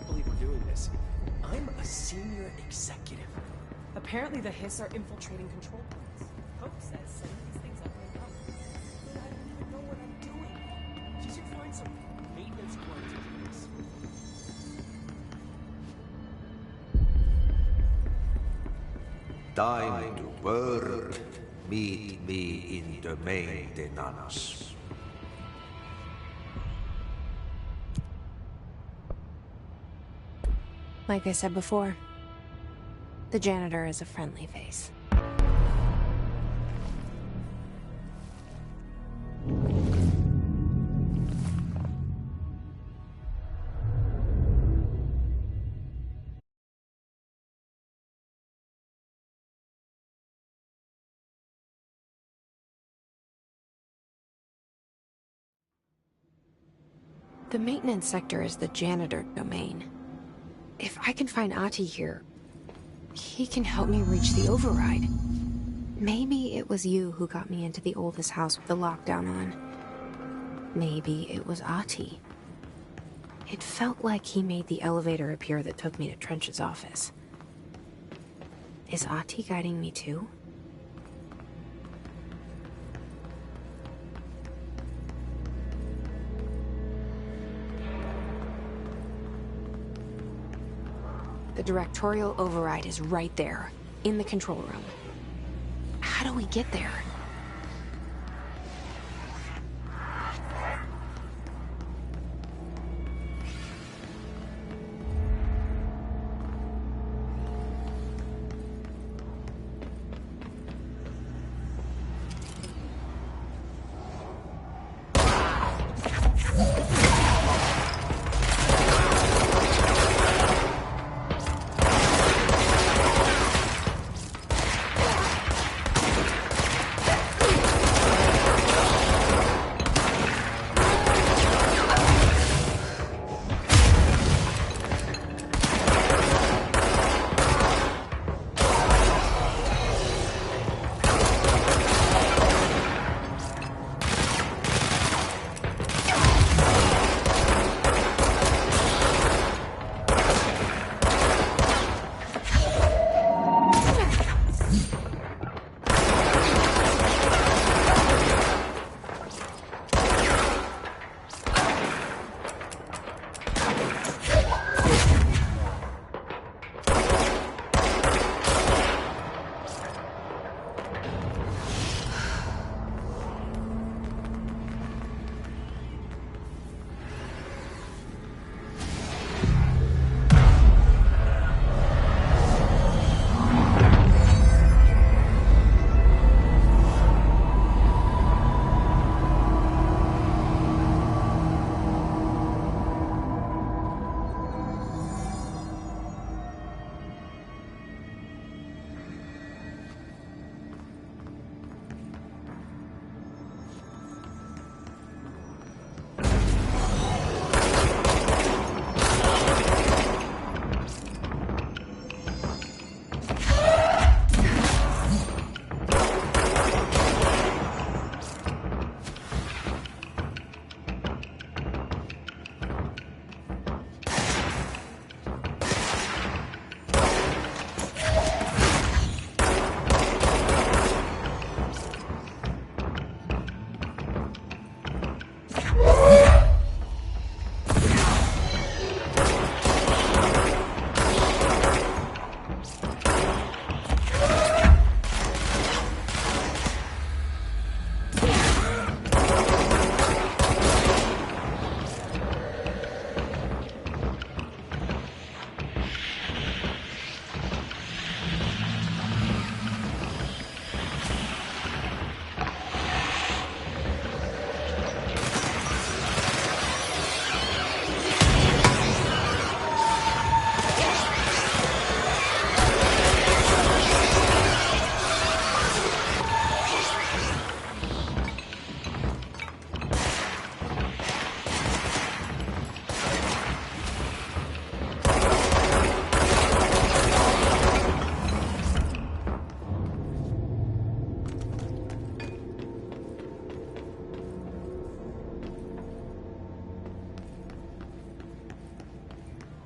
believe we're doing this. I'm a senior executive. Apparently the Hiss are infiltrating control points. Hope says setting these things up may help. But I don't even know what I'm doing. She should find some maintenance clerk to do this. Time to work. Meet me in the maintenance. Like I said before, the janitor is a friendly face. The maintenance sector is the janitor domain. If I can find Ahti here, he can help me reach the override. Maybe it was you who got me into the oldest house with the lockdown on. Maybe it was Ahti. It felt like he made the elevator appear that took me to Trench's office. Is Ahti guiding me too? The directorial override is right there, in the control room. How do we get there?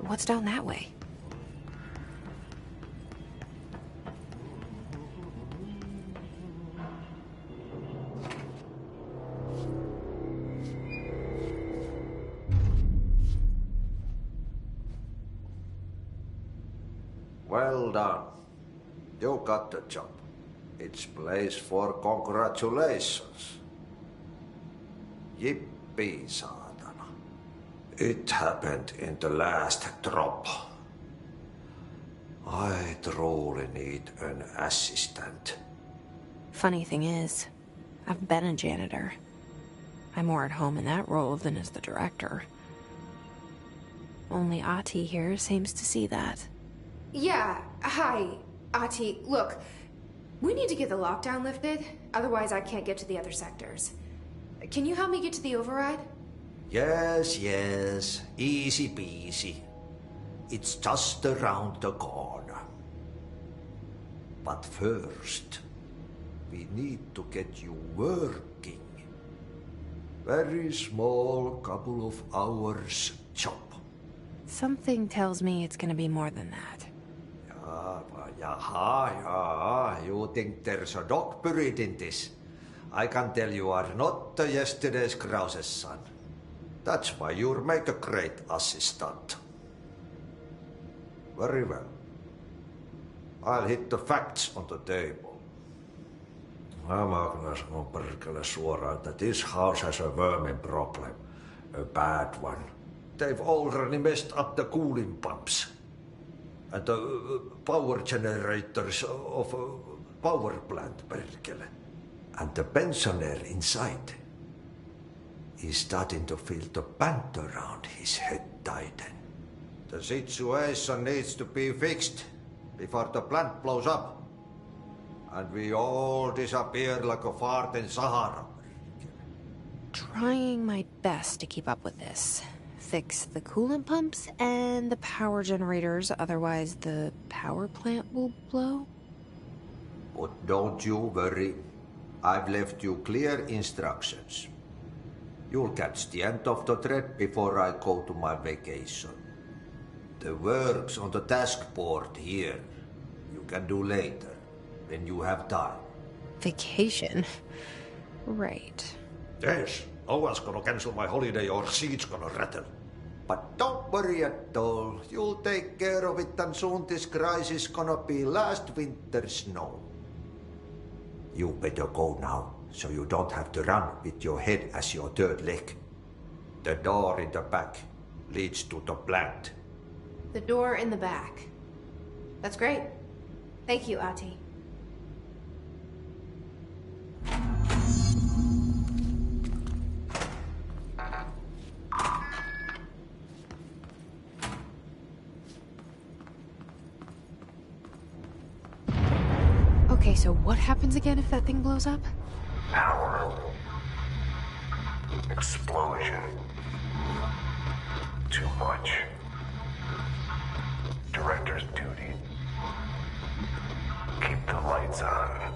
What's down that way? Well done. You got the job. It's place for congratulations. Yippee, saatana. It happened in the last drop. I truly need an assistant. Funny thing is, I've been a janitor. I'm more at home in that role than as the director. Only Ahti here seems to see that. Yeah, hi, Ahti. Look, we need to get the lockdown lifted, otherwise I can't get to the other sectors. Can you help me get to the override? Yes, yes. Easy peasy. It's just around the corner. But first, we need to get you working. Very small, couple of hours job. Something tells me it's gonna be more than that. Yeah. You think there's a dog buried in this? I can tell you are not yesterday's Krause's son. That's why you'll make a great assistant. Very well. I'll hit the facts on the table. Mä kyllä sanon perkele suoraan, that this house has a vermin problem. A bad one. They've already messed up the cooling pumps. And the power generators of a power plant, perkele. And the pensioner inside is starting to feel the band around his head tighten. The situation needs to be fixed before the plant blows up. And we all disappear like a fart in Sahara. Trying my best to keep up with this. Fix the coolant pumps and the power generators, otherwise the power plant will blow. But don't you worry. I've left you clear instructions. You'll catch the end of the thread before I go to my vacation. The work's on the task board here. You can do later, when you have time. Vacation? Right. Yes, no one's gonna cancel my holiday or seat's gonna rattle. But don't worry at all. You'll take care of it and soon this crisis gonna be last winter's snow. You better go now, so you don't have to run with your head as your third leg. The door in the back leads to the plant. The door in the back. That's great. Thank you, Ahti. Okay, so what happens again if that thing blows up? Power. Explosion. Too much. Director's duty. Keep the lights on.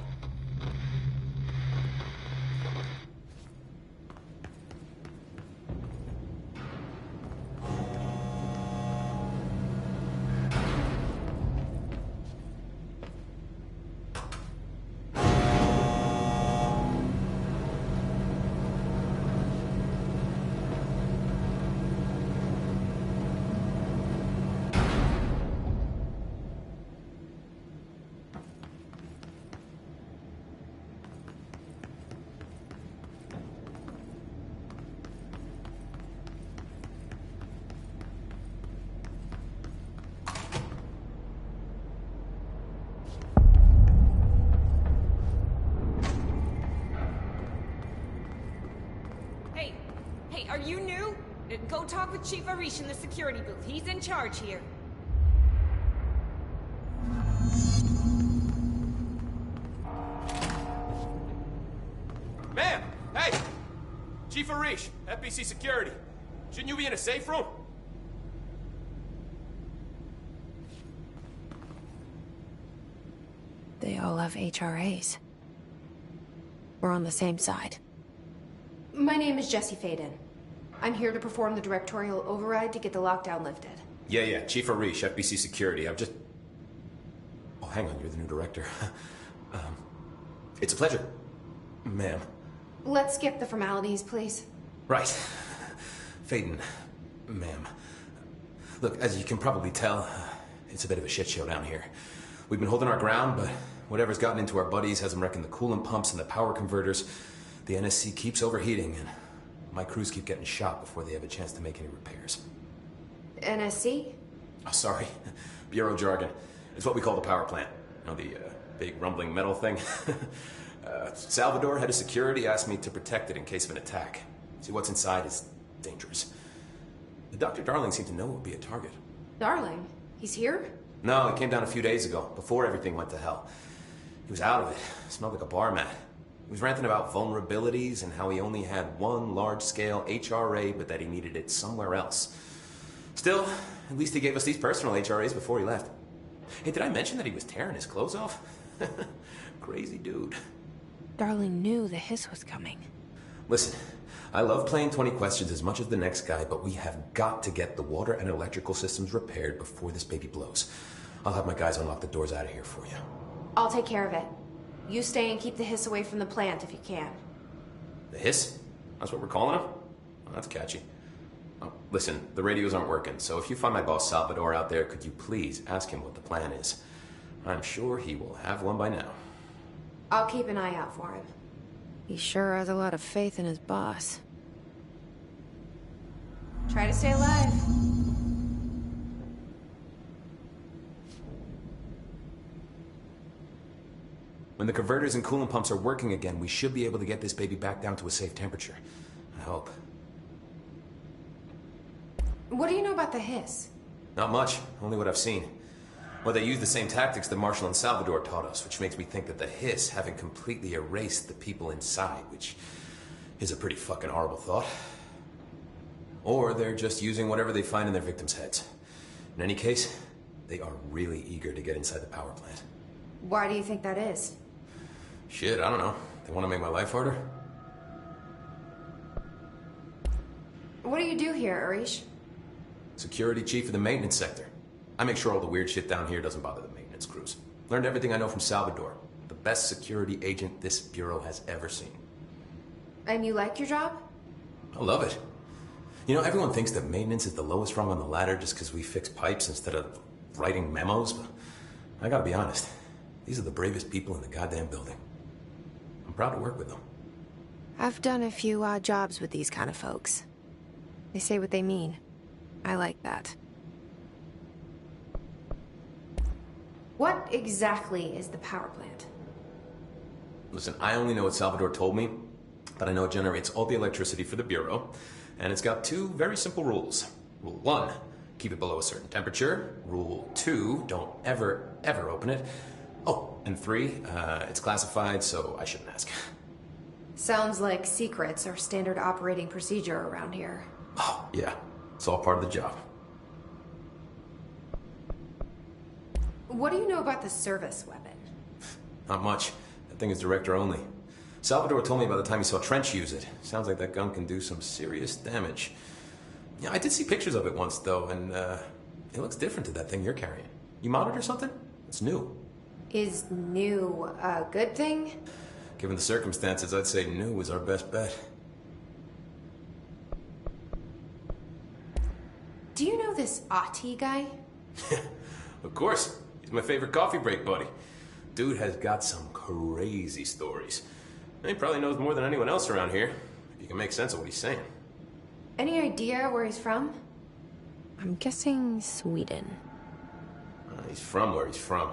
Hey, are you new? Go talk with Chief Arish in the security booth. He's in charge here. Ma'am! Hey! Chief Arish, FBC Security. Shouldn't you be in a safe room? They all have HRAs. We're on the same side. My name is Jesse Faden. I'm here to perform the directorial override to get the lockdown lifted. Yeah, Chief Arish, FBC Security. I've just... Oh, hang on, you're the new director. It's a pleasure, ma'am. Let's skip the formalities, please. Right. Faden, ma'am. Look, as you can probably tell, it's a bit of a shit show down here. We've been holding our ground, but whatever's gotten into our buddies has them wrecking the coolant pumps and the power converters. The NSC keeps overheating, and my crews keep getting shot before they have a chance to make any repairs. NSC? Oh, sorry. Bureau jargon. It's what we call the power plant. You know, the big rumbling metal thing? Salvador, head of security, asked me to protect it in case of an attack. See, what's inside is dangerous. Dr. Darling seemed to know it would be a target. Darling? He's here? No, he came down a few days ago, before everything went to hell. He was out of it. Smelled like a bar mat. He was ranting about vulnerabilities and how he only had one large-scale HRA, but that he needed it somewhere else. Still, at least he gave us these personal HRAs before he left. Hey, did I mention that he was tearing his clothes off? Crazy dude. Darling knew the hiss was coming. Listen, I love playing 20 questions as much as the next guy, but we have got to get the water and electrical systems repaired before this baby blows. I'll have my guys unlock the doors out of here for you. I'll take care of it. You stay and keep the hiss away from the plant if you can. The hiss? That's what we're calling him? Oh, that's catchy. Oh, listen, the radios aren't working, so if you find my boss Salvador out there, could you please ask him what the plan is? I'm sure he will have one by now. I'll keep an eye out for him. He sure has a lot of faith in his boss. Try to stay alive. When the converters and coolant pumps are working again, we should be able to get this baby back down to a safe temperature. I hope. What do you know about the hiss? Not much, only what I've seen. Well, they use the same tactics that Marshall and Salvador taught us, which makes me think that the hiss haven't completely erased the people inside, which is a pretty fucking horrible thought. Or they're just using whatever they find in their victims' heads. In any case, they are really eager to get inside the power plant. Why do you think that is? Shit, I don't know. They want to make my life harder? What do you do here, Arish? Security chief of the maintenance sector. I make sure all the weird shit down here doesn't bother the maintenance crews. Learned everything I know from Salvador. The best security agent this bureau has ever seen. And you like your job? I love it. You know, everyone thinks that maintenance is the lowest rung on the ladder just because we fix pipes instead of writing memos, but I gotta be honest. These are the bravest people in the goddamn building. I'm proud to work with them. I've done a few odd jobs with these kind of folks. They say what they mean. I like that. What exactly is the power plant? Listen, I only know what Salvador told me, but I know it generates all the electricity for the Bureau, and it's got two very simple rules. Rule 1, keep it below a certain temperature. Rule 2, don't ever open it. Oh, and 3, it's classified, so I shouldn't ask. Sounds like secrets are standard operating procedure around here. Oh, yeah. It's all part of the job. What do you know about the service weapon? Not much. That thing is director only. Salvador told me by the time he saw Trench use it. Sounds like that gun can do some serious damage. Yeah, I did see pictures of it once, though, and it looks different to that thing you're carrying. You modded or something? It's new. Is new a good thing? Given the circumstances, I'd say new is our best bet. Do you know this Ati guy? Of course. He's my favorite coffee break buddy. Dude has got some crazy stories. He probably knows more than anyone else around here, if you can make sense of what he's saying. Any idea where he's from? I'm guessing Sweden. He's from where he's from.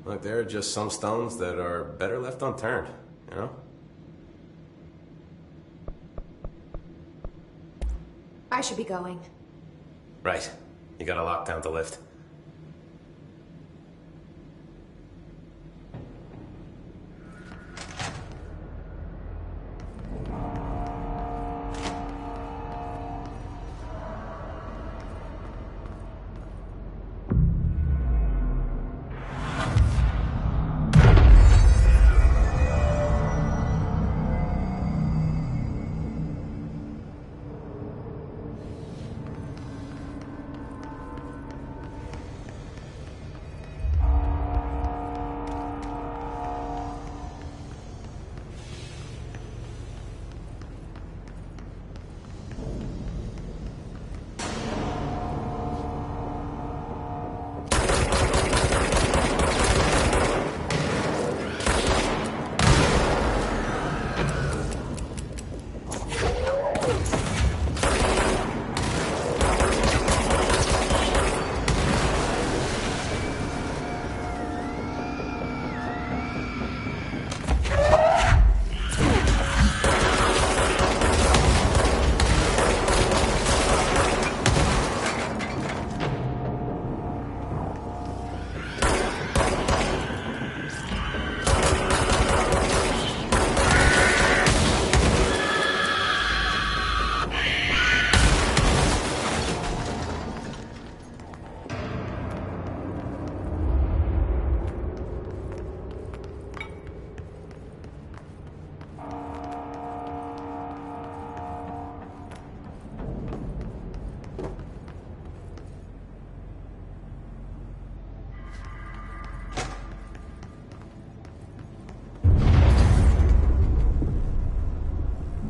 Look, there are just some stones that are better left unturned, you know? I should be going. Right. You gotta lock down the lift.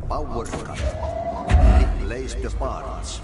Power cut. Replace the parts.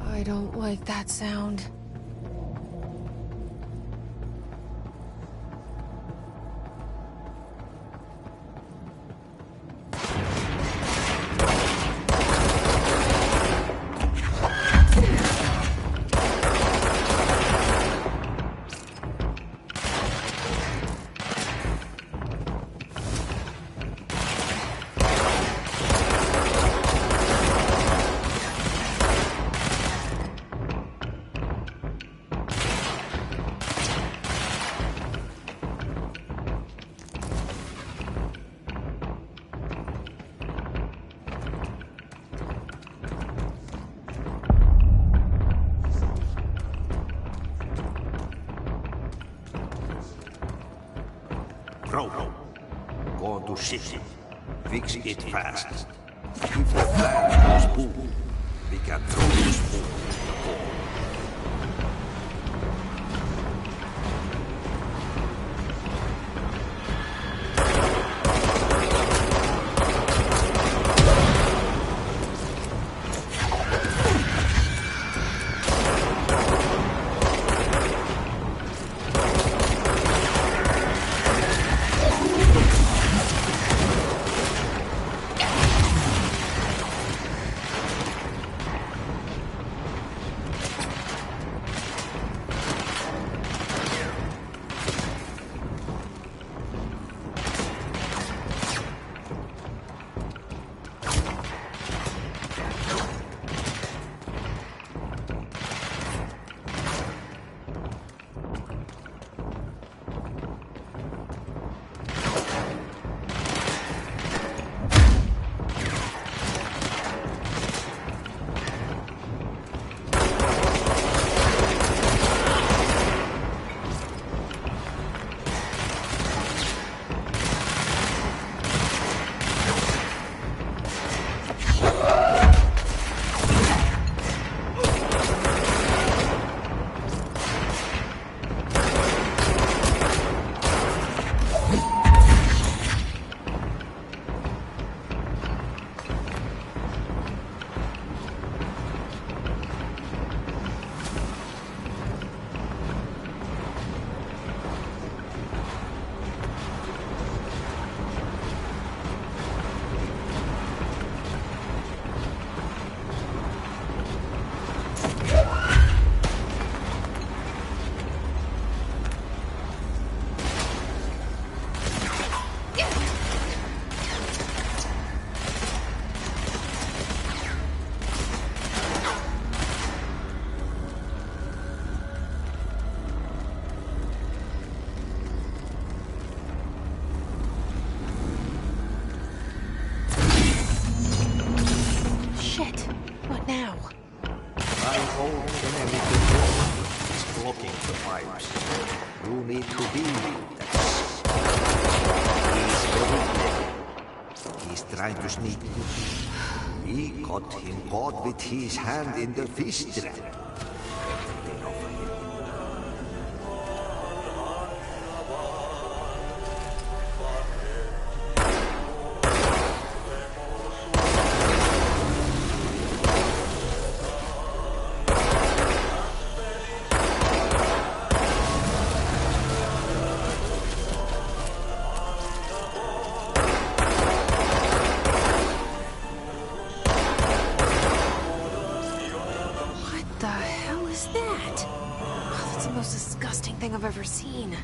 I don't like that sound. Robo, go to city. Fix it fast. If the plan goes boom, we can throw this fool in the wall. pipes. You need to be with us. He's very clever. He's trying to sneak you. We got him caught with his hand in the fish trap. I've ever seen.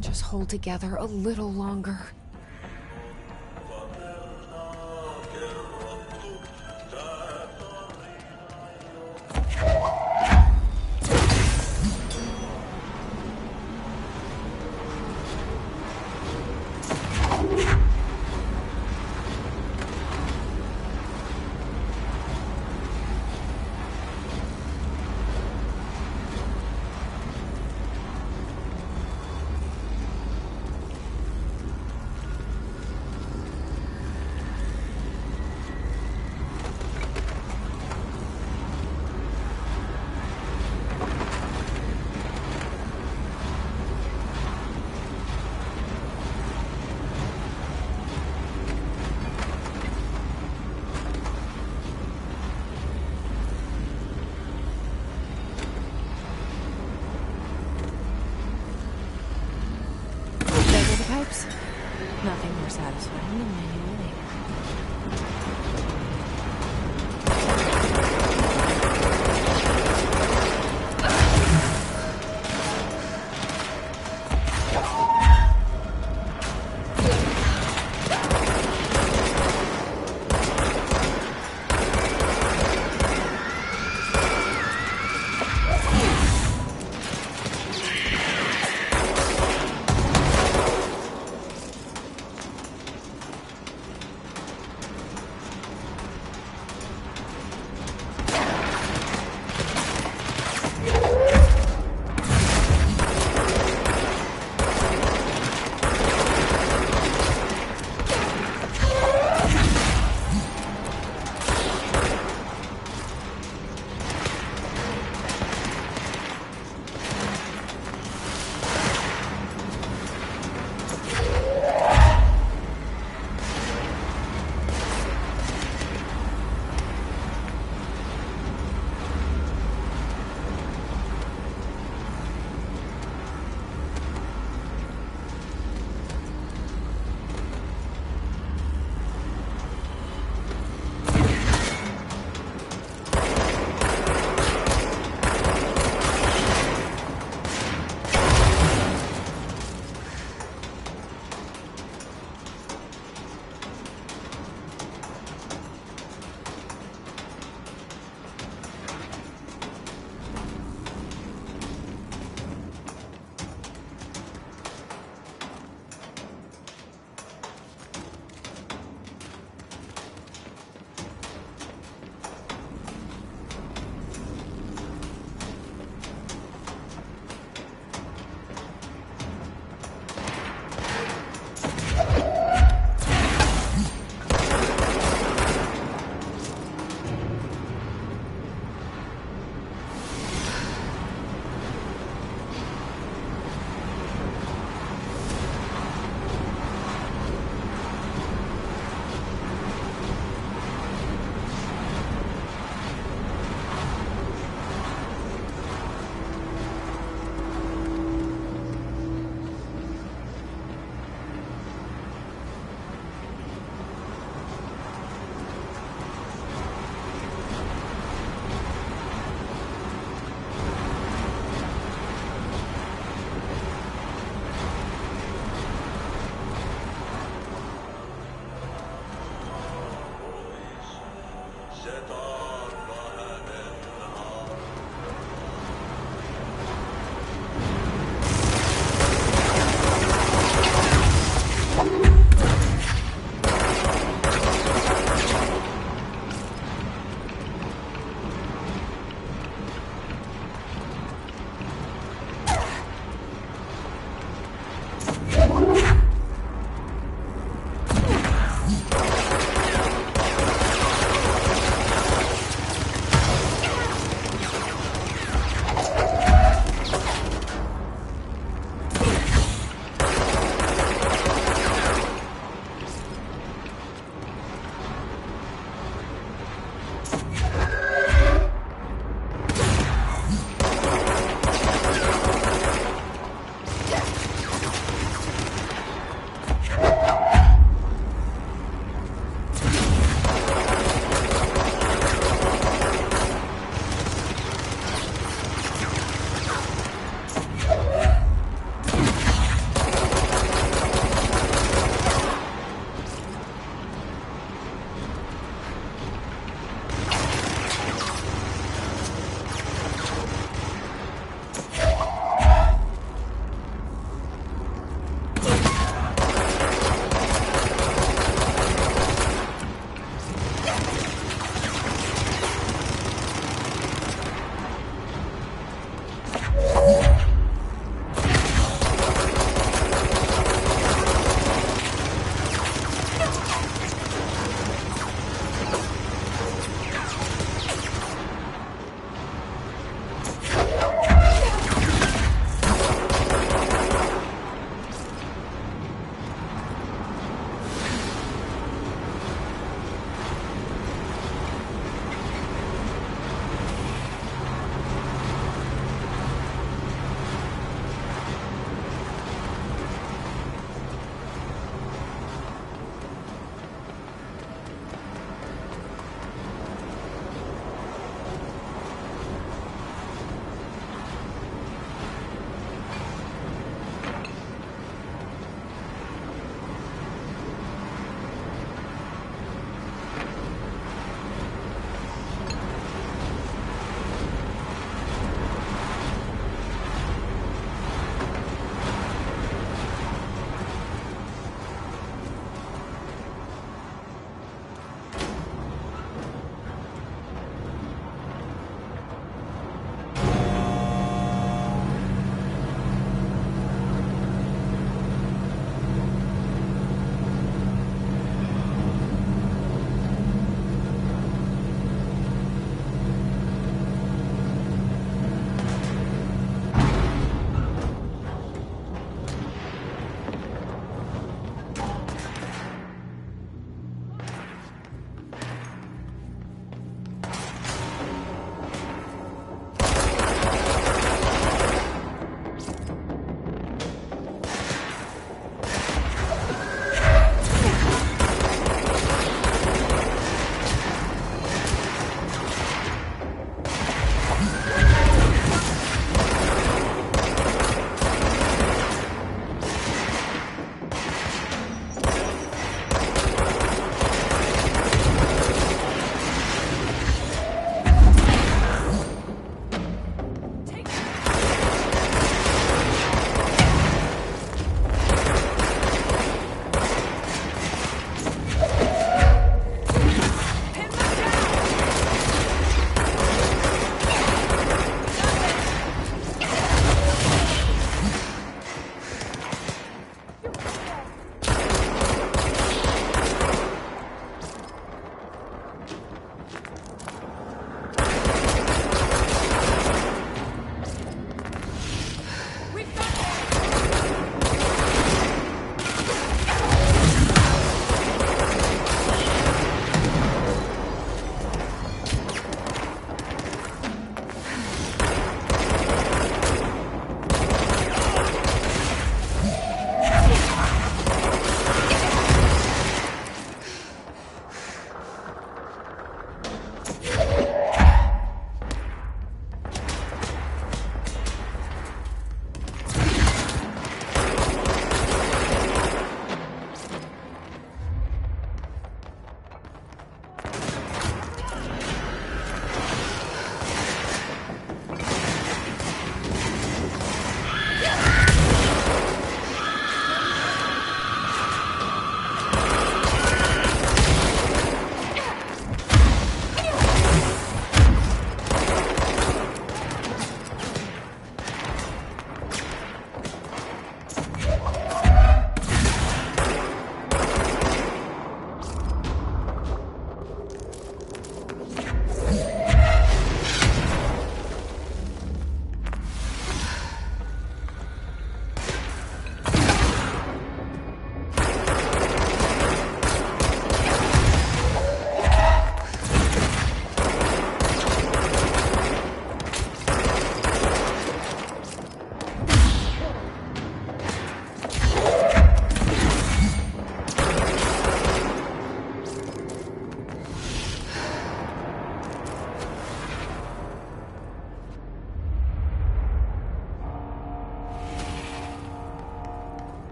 Just hold together a little longer. Nothing more satisfying than manual labor.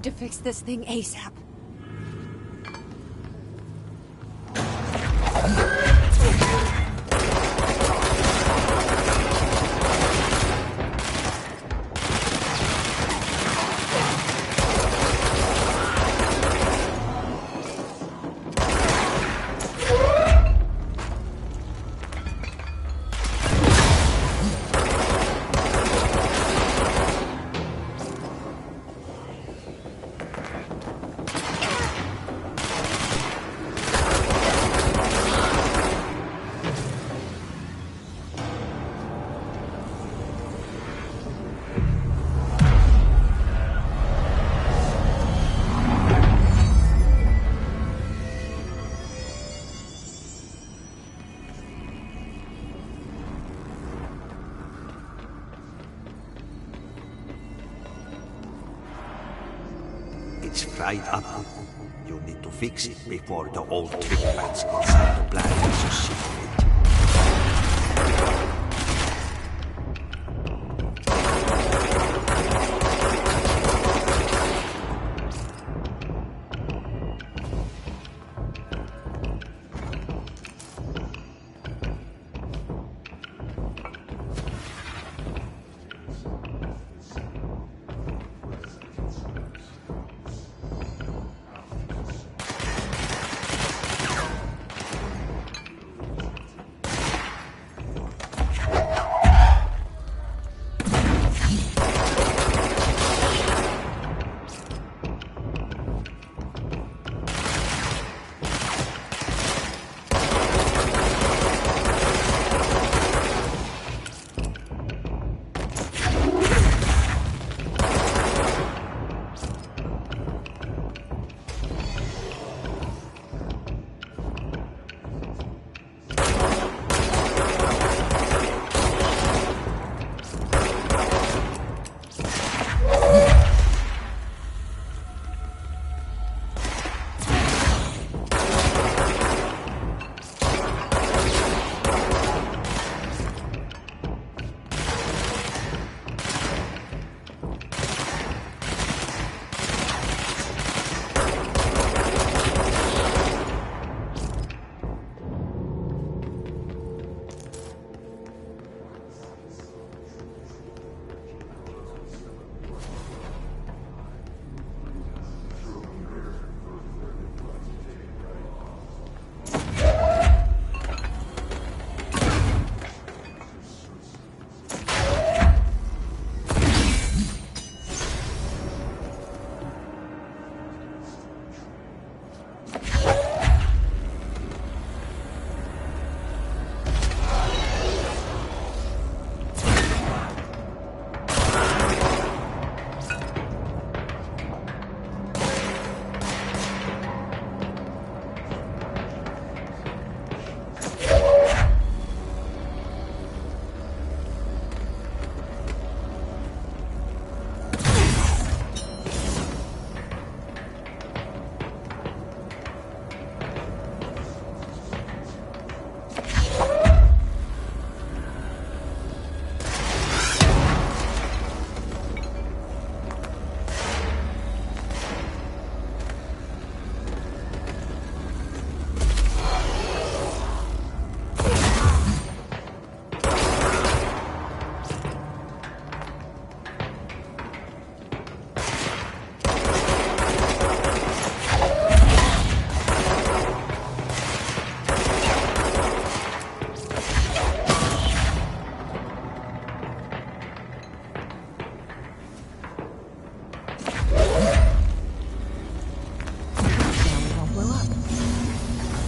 need to fix this thing ASAP. It's fried up. You need to fix it before the old trick fans inside the planet succeed.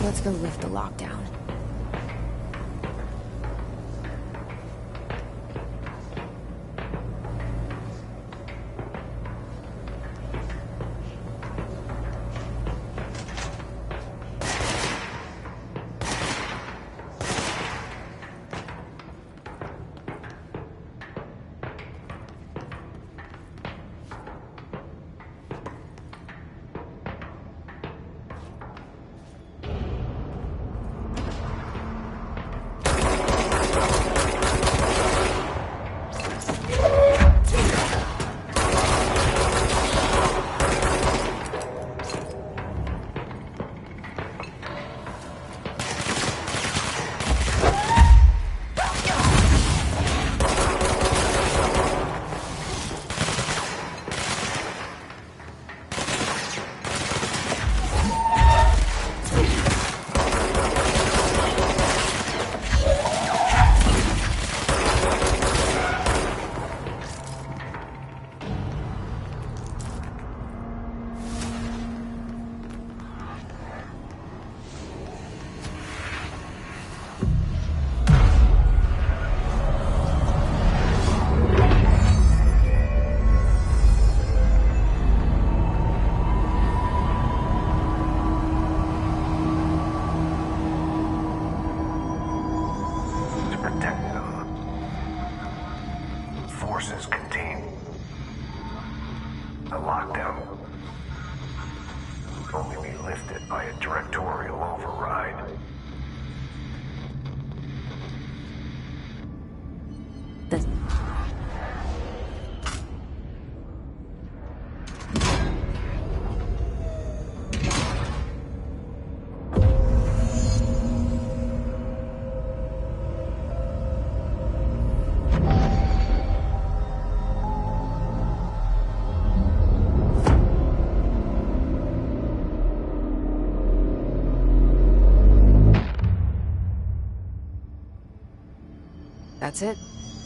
Let's go lift the lockdown. That's it.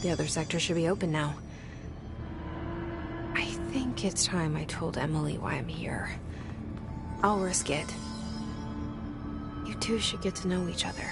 The other sector should be open now. I think it's time I told Emily why I'm here. I'll risk it. You two should get to know each other.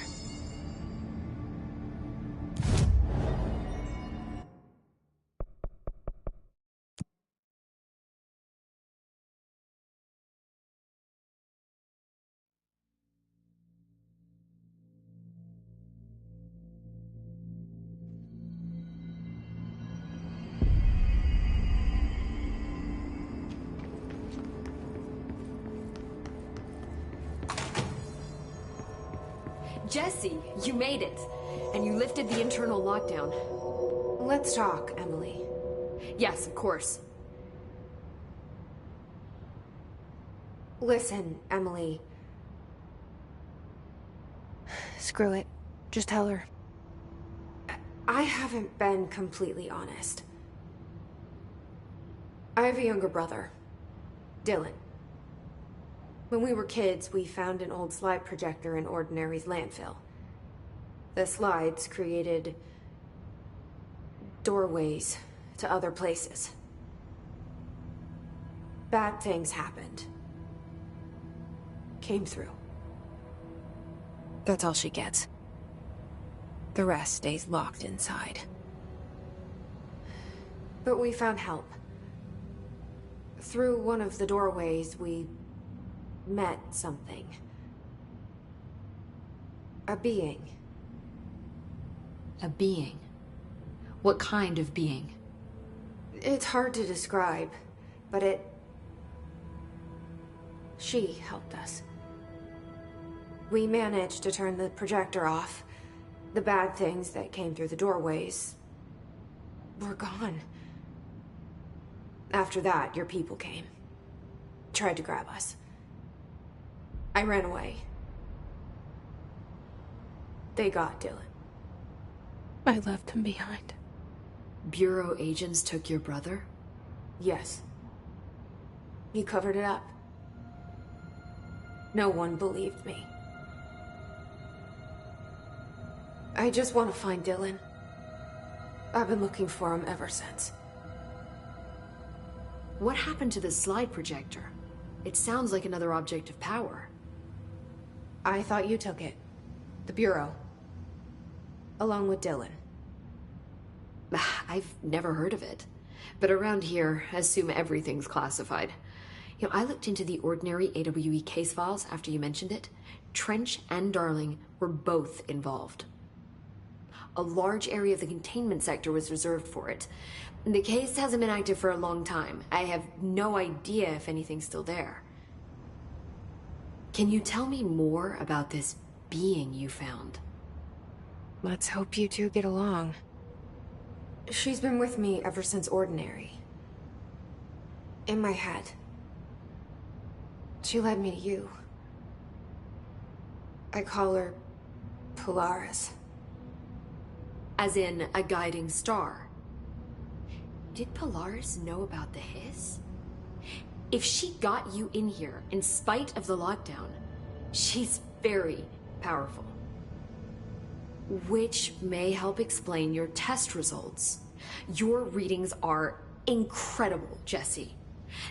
Jesse, you made it. And you lifted the internal lockdown. Let's talk, Emily. Yes, of course. Listen, Emily. Screw it. Just tell her. I haven't been completely honest. I have a younger brother, Dylan. When we were kids, we found an old slide projector in Ordinary's landfill. The slides created doorways to other places. Bad things happened. Came through. That's all she gets. The rest stays locked inside. But we found help. Through one of the doorways, we met something. A being. A being? What kind of being? It's hard to describe, but she helped us. We managed to turn the projector off. The bad things that came through the doorways were gone. After that, your people came. Tried to grab us. I ran away. They got Dylan. I left him behind. Bureau agents took your brother? Yes. He covered it up. No one believed me. I just want to find Dylan. I've been looking for him ever since. What happened to the slide projector? It sounds like another object of power. I thought you took it. The Bureau. Along with Dylan. I've never heard of it. But around here, assume everything's classified. You know, I looked into the Ordinary AWE case files after you mentioned it. Trench and Darling were both involved. A large area of the containment sector was reserved for it. The case hasn't been active for a long time. I have no idea if anything's still there. Can you tell me more about this being you found? Let's hope you two get along. She's been with me ever since Ordinary. In my head. She led me to you. I call her Polaris. As in a guiding star. Did Polaris know about the hiss? If she got you in here in spite of the lockdown, she's very powerful. Which may help explain your test results. Your readings are incredible, Jesse.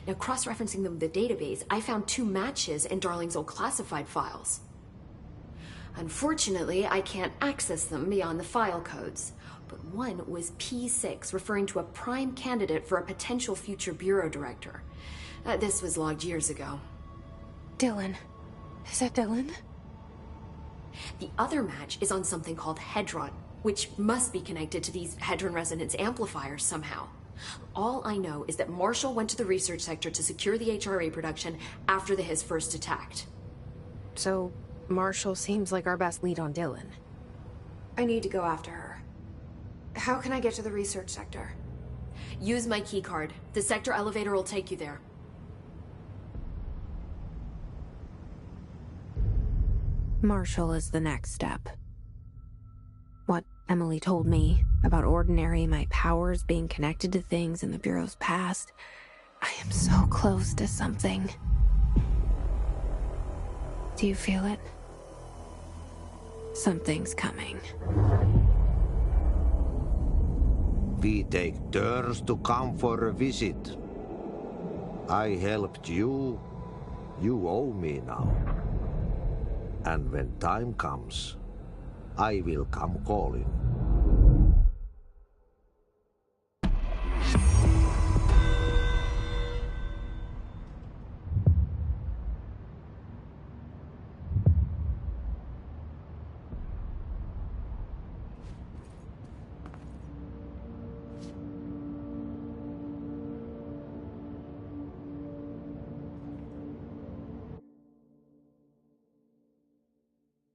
Now, cross-referencing them with the database, I found 2 matches in Darling's old classified files. Unfortunately, I can't access them beyond the file codes. But one was P6, referring to a prime candidate for a potential future bureau director. This was logged years ago. Dylan. Is that Dylan? The other match is on something called Hedron, which must be connected to these Hedron resonance amplifiers somehow. All I know is that Marshall went to the research sector to secure the HRA production after the Hiss first attacked. So, Marshall seems like our best lead on Dylan. I need to go after her. How can I get to the research sector? Use my keycard. The sector elevator will take you there. Marshall is the next step. What Emily told me about Ordinary, my powers being connected to things in the Bureau's past. I am so close to something. Do you feel it? Something's coming. We take turns to come for a visit. I helped you. You owe me now. And when time comes, I will come calling.